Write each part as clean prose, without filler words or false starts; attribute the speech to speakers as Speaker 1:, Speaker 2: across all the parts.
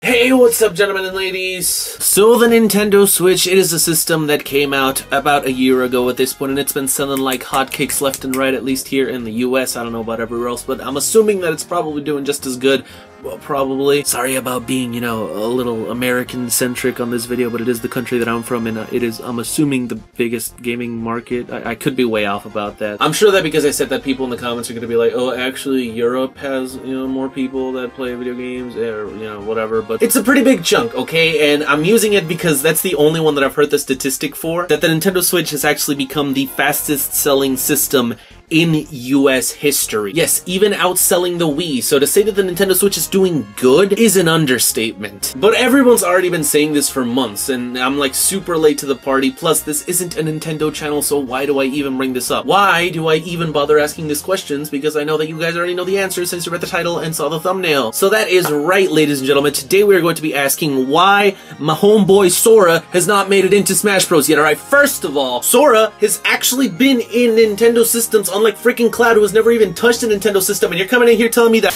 Speaker 1: Hey, what's up, gentlemen and ladies? So the Nintendo Switch, it is a system that came out about a year ago at this point, and it's been selling like hotcakes left and right, at least here in the US. I don't know about everywhere else, but I'm assuming that it's probably doing just as good. Well, probably. Sorry about being, you know, a little American-centric on this video, but it is the country that I'm from, and it is, I'm assuming, the biggest gaming market. I could be way off about that. I'm sure that because I said that, people in the comments are going to be like, oh, actually, Europe has, you know, more people that play video games, or, you know, whatever, but it's a pretty big chunk, okay? And I'm using it because that's the only one that I've heard the statistic for, that the Nintendo Switch has actually become the fastest-selling system in US history. Yes, even outselling the Wii. So to say that the Nintendo Switch is doing good is an understatement. But everyone's already been saying this for months, and I'm like super late to the party. Plus, this isn't a Nintendo channel, so why do I even bring this up? Why do I even bother asking these questions? Because I know that you guys already know the answers since you read the title and saw the thumbnail. So that is right, ladies and gentlemen. Today we are going to be asking why my homeboy Sora has not made it into Smash Bros yet. Alright, first of all, Sora has actually been in Nintendo systems, unlike freaking Cloud, who has never even touched a Nintendo system, and you're coming in here telling me that—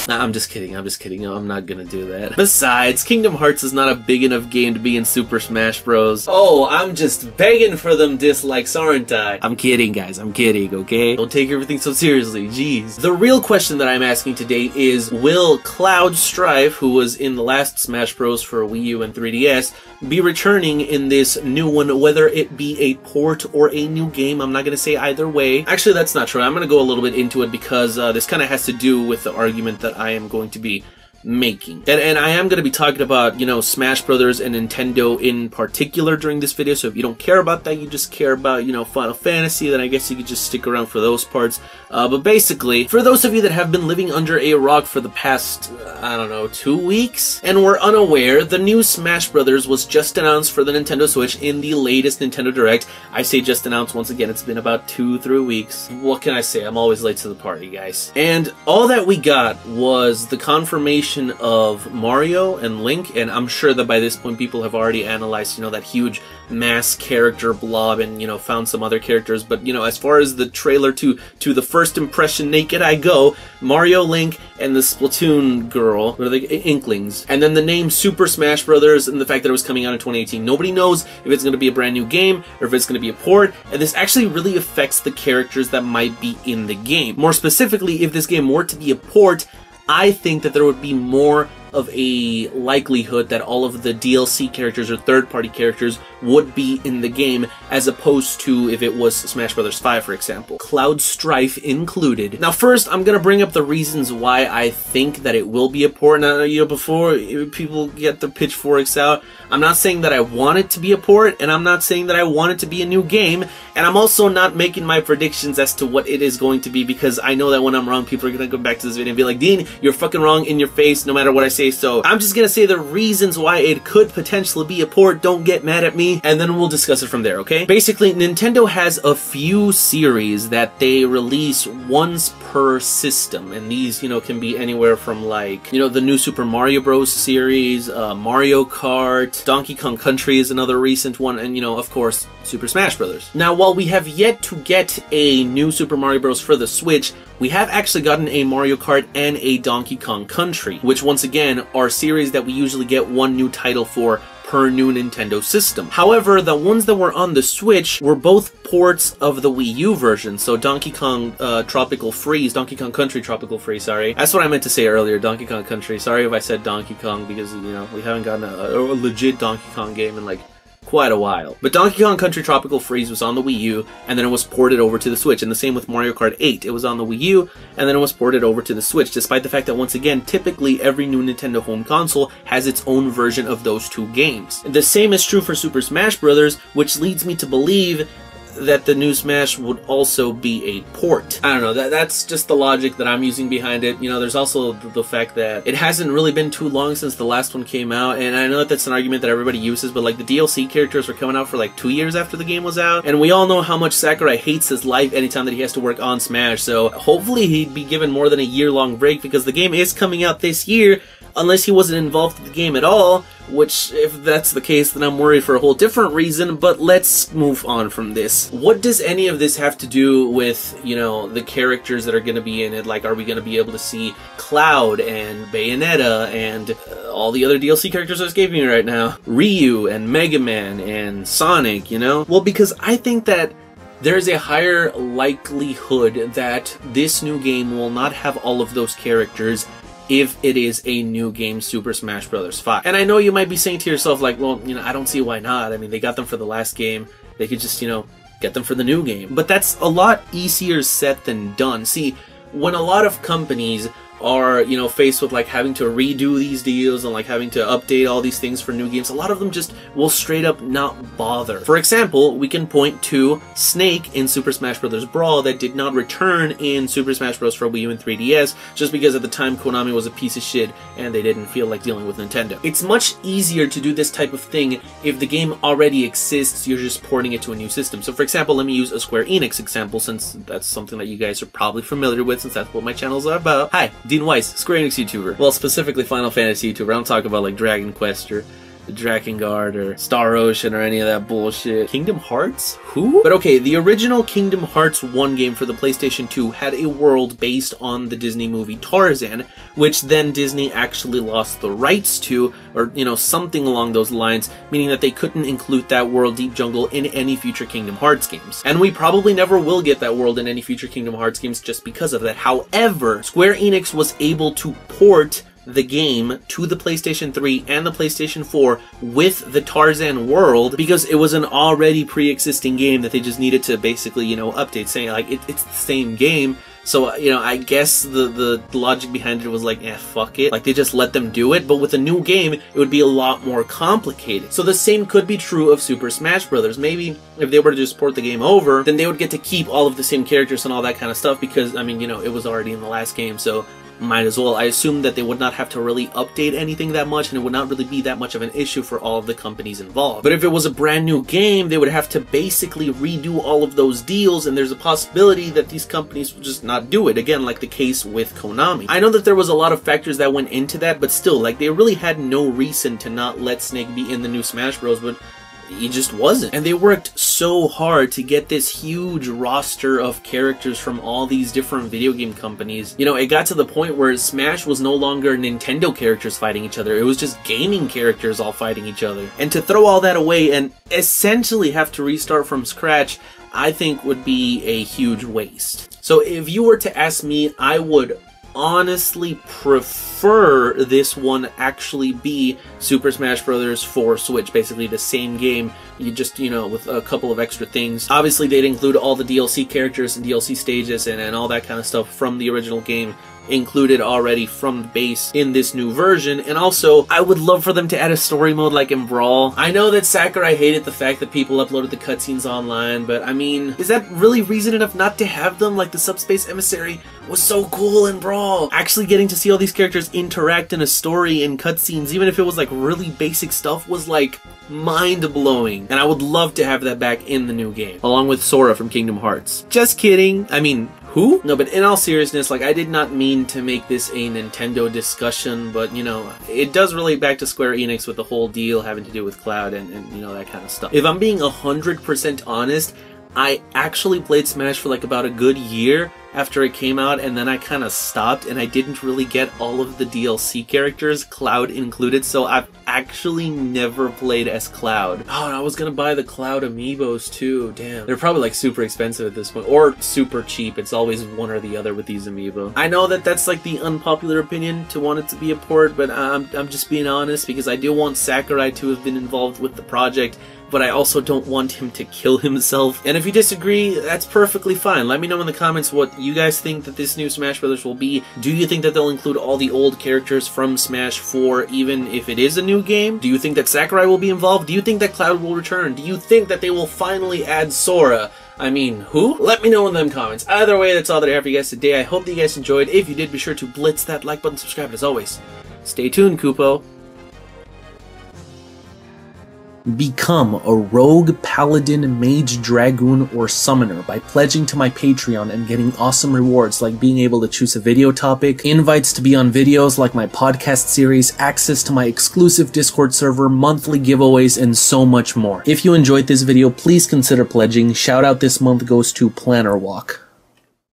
Speaker 1: Nah, I'm just kidding, No, I'm not gonna do that. Besides, Kingdom Hearts is not a big enough game to be in Super Smash Bros. Oh, I'm just begging for them dislikes, aren't I? I'm kidding, guys, I'm kidding, okay? Don't take everything so seriously, jeez. The real question that I'm asking today is, will Cloud Strife, who was in the last Smash Bros for Wii U and 3DS, be returning in this new one, whether it be a port or a new game? I'm not gonna say either way. Actually, that's not true. I'm gonna go a little bit into it because this kind of has to do with the argument that I am going to be making. And I am going to be talking about, you know, Smash Brothers and Nintendo in particular during this video, so if you don't care about that, you just care about, you know, Final Fantasy, then I guess you could just stick around for those parts. But basically, for those of you that have been living under a rock for the past, I don't know, 2 weeks, and were unaware, the new Smash Brothers was just announced for the Nintendo Switch in the latest Nintendo Direct. I say just announced once again, it's been about 2-3 weeks. What can I say? I'm always late to the party, guys. And all that we got was the confirmation of Mario and Link, and I'm sure that by this point people have already analyzed, you know, that huge mass character blob and, you know, found some other characters, but, you know, as far as the trailer to the first impression, naked I go, Mario, Link, and the Splatoon girl, what are they, Inklings, and then the name Super Smash Brothers and the fact that it was coming out in 2018. Nobody knows if it's going to be a brand new game or if it's going to be a port, and this actually really affects the characters that might be in the game. More specifically, if this game were to be a port, I think that there would be more of a likelihood that all of the DLC characters or third-party characters would be in the game, as opposed to if it was Smash Bros. 5, for example. Cloud Strife included. Now, first, I'm gonna bring up the reasons why I think that it will be a port. Now, you know, before people get the pitchforks out, I'm not saying that I want it to be a port, and I'm not saying that I want it to be a new game, and I'm also not making my predictions as to what it is going to be, because I know that when I'm wrong, people are gonna go back to this video and be like, Dean, you're fucking wrong in your face, no matter what I say. So I'm just gonna say the reasons why it could potentially be a port. Don't get mad at me, and then we'll discuss it from there, okay? Basically, Nintendo has a few series that they release once per system, and these, you know, can be anywhere from, like, you know, the new Super Mario Bros. Series, Mario Kart, Donkey Kong Country is another recent one, and, you know, of course, Super Smash Brothers. Now, while we have yet to get a new Super Mario Bros. For the Switch, we have actually gotten a Mario Kart and a Donkey Kong Country, which once again are series that we usually get one new title for per new Nintendo system. However, the ones that were on the Switch were both ports of the Wii U version. So Donkey Kong Tropical Freeze, Donkey Kong Country Tropical Freeze, sorry. That's what I meant to say earlier, Donkey Kong Country. Sorry if I said Donkey Kong, because, you know, we haven't gotten a legit Donkey Kong game in, like, quite a while. But Donkey Kong Country Tropical Freeze was on the Wii U, and then it was ported over to the Switch, and the same with Mario Kart 8. It was on the Wii U, and then it was ported over to the Switch, despite the fact that, once again, typically every new Nintendo home console has its own version of those two games. The same is true for Super Smash Bros., which leads me to believe that the new Smash would also be a port. I don't know, that's just the logic that I'm using behind it. You know, there's also the fact that it hasn't really been too long since the last one came out, and I know that that's an argument that everybody uses, but like the DLC characters were coming out for like 2 years after the game was out, and we all know how much Sakurai hates his life anytime that he has to work on Smash, so hopefully he'd be given more than a year-long break, because the game is coming out this year, unless he wasn't involved in the game at all, which, if that's the case, then I'm worried for a whole different reason, but let's move on from this. What does any of this have to do with, you know, the characters that are going to be in it? Like, are we going to be able to see Cloud and Bayonetta and all the other DLC characters I just gave me right now. Ryu and Mega Man and Sonic, you know? Well, because I think that there's a higher likelihood that this new game will not have all of those characters if it is a new game, Super Smash Bros. 5. And I know you might be saying to yourself, like, well, you know, I don't see why not. I mean, they got them for the last game. They could just, you know, get them for the new game. But that's a lot easier said than done. See, when a lot of companies are, you know, faced with like having to redo these deals and like having to update all these things for new games, a lot of them just will straight up not bother. For example, we can point to Snake in Super Smash Bros. Brawl that did not return in Super Smash Bros. For Wii U and 3DS just because at the time Konami was a piece of shit and they didn't feel like dealing with Nintendo. It's much easier to do this type of thing if the game already exists, you're just porting it to a new system. So for example, let me use a Square Enix example since that's something that you guys are probably familiar with since that's what my channels are about. Hi, Dean Weiss, Square Enix YouTuber. Well, specifically Final Fantasy YouTuber. I don't talk about like Dragon Quest or Drakengard or Star Ocean or any of that bullshit. Kingdom Hearts? Who? But okay, the original Kingdom Hearts 1 game for the PlayStation 2 had a world based on the Disney movie Tarzan, which then Disney actually lost the rights to, or, you know, something along those lines, meaning that they couldn't include that world, Deep Jungle, in any future Kingdom Hearts games. And we probably never will get that world in any future Kingdom Hearts games just because of that. However, Square Enix was able to port the game to the PlayStation 3 and the PlayStation 4 with the Tarzan world because it was an already pre-existing game that they just needed to basically, you know, update, saying like it's the same game. So, you know, I guess the logic behind it was like, fuck it. Like, they just let them do it. But with a new game, it would be a lot more complicated. So the same could be true of Super Smash Bros. Maybe if they were to just port the game over, then they would get to keep all of the same characters and all that kind of stuff because, I mean, you know, it was already in the last game, so might as well. I assume that they would not have to really update anything that much, and it would not really be that much of an issue for all of the companies involved. But if it was a brand new game, they would have to basically redo all of those deals, and there's a possibility that these companies would just not do it. Again, like the case with Konami. I know that there was a lot of factors that went into that, but still, like, they really had no reason to not let Snake be in the new Smash Bros, but he just wasn't. And they worked so hard to get this huge roster of characters from all these different video game companies. You know, it got to the point where Smash was no longer Nintendo characters fighting each other. It was just gaming characters all fighting each other. And to throw all that away and essentially have to restart from scratch, I think would be a huge waste. So if you were to ask me, I would honestly prefer this one actually be Super Smash Bros. For Switch. Basically the same game, you just, you know, with a couple of extra things. Obviously they'd include all the DLC characters and DLC stages and all that kind of stuff from the original game included already from the base in this new version. And also, I would love for them to add a story mode like in Brawl. I know that Sakurai hated the fact that people uploaded the cutscenes online, but I mean, is that really reason enough not to have them? Like, the Subspace Emissary was so cool in Brawl. Actually getting to see all these characters interact in a story and cutscenes, even if it was like really basic stuff, was like mind-blowing. And I would love to have that back in the new game, along with Sora from Kingdom Hearts. Just kidding. I mean, who? No, but in all seriousness, like, I did not mean to make this a Nintendo discussion, but, you know, it does relate back to Square Enix with the whole deal having to do with Cloud and you know, that kind of stuff. If I'm being 100% honest, I actually played Smash for like about a good year after it came out, and then I kind of stopped, and I didn't really get all of the DLC characters, Cloud included, so I've actually never played as Cloud. Oh, and I was gonna buy the Cloud amiibos too, damn. They're probably like super expensive at this point, or super cheap. It's always one or the other with these amiibo. I know that that's like the unpopular opinion to want it to be a port, but I'm just being honest because I do want Sakurai to have been involved with the project, but I also don't want him to kill himself. And if you disagree, that's perfectly fine. Let me know in the comments what you guys think that this new Smash Bros. Will be. Do you think that they'll include all the old characters from Smash 4 even if it is a new game? Do you think that Sakurai will be involved? Do you think that Cloud will return? Do you think that they will finally add Sora? I mean, who? Let me know in them comments. Either way, that's all that I have for you guys today. I hope that you guys enjoyed. If you did, be sure to blitz that like button, subscribe, and as always, stay tuned, Kupo. Become a rogue, paladin, mage, dragoon, or summoner by pledging to my Patreon and getting awesome rewards like being able to choose a video topic, invites to be on videos like my podcast series, access to my exclusive Discord server, monthly giveaways, and so much more. If you enjoyed this video, please consider pledging. Shout out this month goes to Planner Walk.